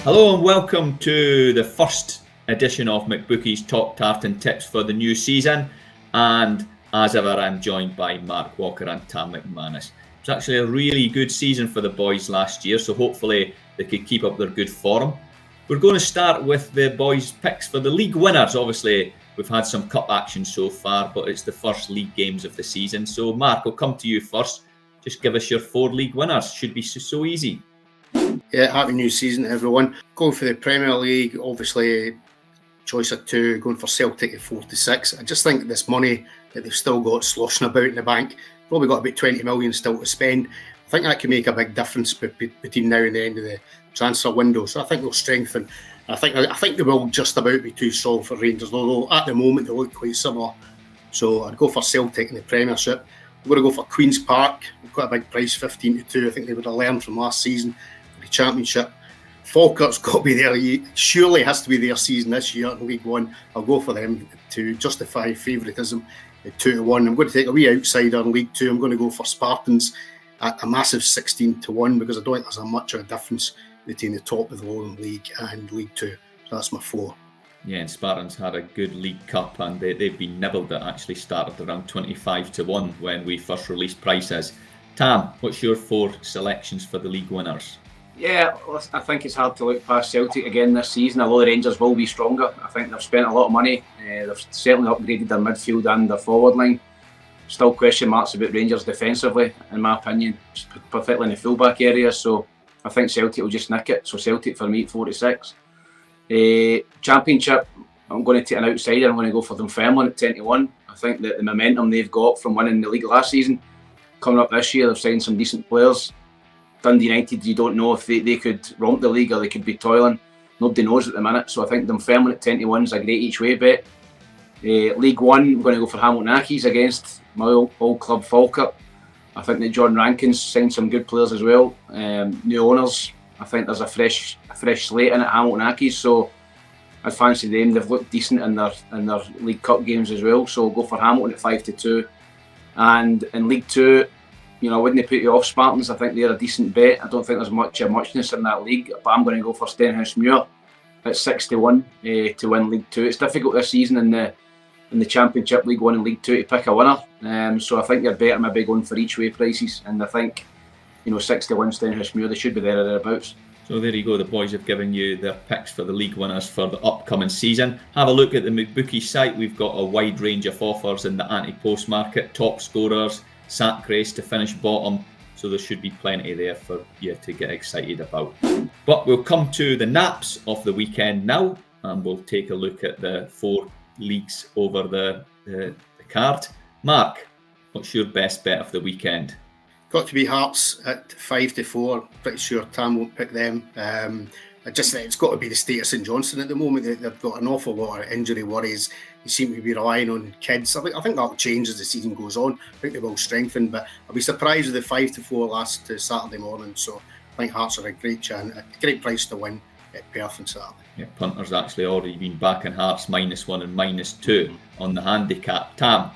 Hello and welcome to the first edition of McBookie's Top Tartan Tips for the new season. And as ever, I'm joined by Mark Walker and Tam McManus. It was actually a really good season for the boys last year, so hopefully they could keep up their good form. We're going to start with the boys' picks for the league winners. Obviously, we've had some cup action so far, but it's the first league games of the season. So, Mark, I'll come to you first. Just give us your 4 league winners. Should be so easy. Yeah, happy new season, everyone. Going for the Premier League, obviously, choice of 2, going for Celtic at 4 to 6. I just think this money that they've still got sloshing about in the bank, probably got about 20 million still to spend. I think that can make a big difference between now and the end of the transfer window. So I think they'll strengthen. I think they will just about be too strong for Rangers, although at the moment they look quite similar. So I'd go for Celtic in the Premiership. I'm going to go for Queen's Park. Quite a big price, 15 to 2. I think they would have learned from last season. The Championship. Falkirk's got to be there. Surely has to be their season this year in League One. I'll go for them to justify favouritism at 2 to 1. I'm going to take a wee outsider in League 2. I'm going to go for Spartans at a massive 16 to 1 because I don't think there's much of a difference between the top of the Lowland League and League 2. So that's my 4. Yeah, and Spartans had a good League Cup and they've been nibbled. It actually started around 25 to 1 when we first released prices. Tam, what's your 4 selections for the league winners? Yeah, I think it's hard to look past Celtic again this season, although the Rangers will be stronger. I think they've spent a lot of money. They've certainly upgraded their midfield and their forward line. Still question marks about Rangers defensively, in my opinion, particularly in the fullback area. So I think Celtic will just nick it. So Celtic for me at 4 to 6. Championship, I'm going to take an outsider. I'm going to go for Dunfermline at 10 to 1. I think that the momentum they've got from winning the league last season, coming up this year, they've signed some decent players. Dundee United, you don't know if they could romp the league or they could be toiling. Nobody knows at the minute. So I think Dunfermline at 10 to 1 is a great each way bet. League One, I'm going to go for Hamilton Accies against my old club Falkirk. I think that John Rankin's signed some good players as well. New owners. I think there's a fresh slate in at Hamilton Accies, so I'd fancy them. They've looked decent in their League Cup games as well. So I'll go for Hamilton at 5 to 2. And in League 2, I wouldn't put you off Spartans. I think they're a decent bet. I don't think there's muchness in that league, but I'm going to go for Stenhousemuir at 6 to 1 to win League 2. It's difficult this season in the Championship, League 1 and League 2 to pick a winner. So I think you're better maybe going for each way prices. And I think, 6 to 1 Stenhousemuir, they should be there or thereabouts. So there you go. The boys have given you their picks for the league winners for the upcoming season. Have a look at the McBookie site. We've got a wide range of offers in the anti-post market, top scorers, sack race to finish bottom, so there should be plenty there for you to get excited about. But we'll come to the naps of the weekend now, and we'll take a look at the 4 leagues over the card. Mark, what's your best bet of the weekend? Got to be Hearts at 5 to 4. Pretty sure Tam won't pick them. I just think it's got to be the state of St Johnstone at the moment. They've got an awful lot of injury worries. They seem to be relying on kids. I think that'll change as the season goes on. I think they will strengthen, but I'll be surprised if the 5 to 4 last to Saturday morning. So I think Hearts are a great chance, a great price to win at Perth on Saturday. Yeah, punters actually already been backing Hearts -1 and -2 on the handicap. Tam,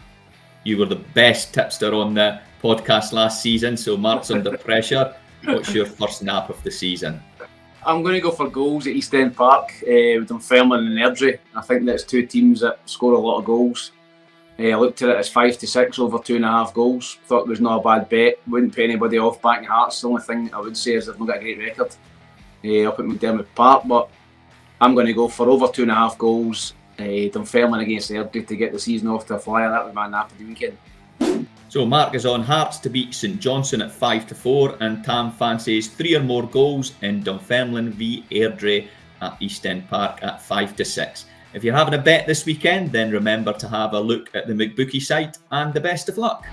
you were the best tipster on the podcast last season, so Mark's under pressure. What's your first nap of the season? I'm going to go for goals at East End Park with Dunfermline and Airdrie. I think that's 2 teams that score a lot of goals. I looked at it as 5 to 6 over 2.5 goals. Thought it was not a bad bet. Wouldn't pay anybody off backing Hearts. The only thing I would say is they've not got a great record up at McDermott Park. But I'm going to go for over 2.5 goals. Dunfermline against Airdrie to get the season off to a flyer. That would be my nap of the weekend. So Mark is on Hearts to beat St Johnstone at 5 to 4, and Tam fancies 3 or more goals in Dunfermline v Airdrie at East End Park at 5 to 6. If you're having a bet this weekend, then remember to have a look at the McBookie site, and the best of luck.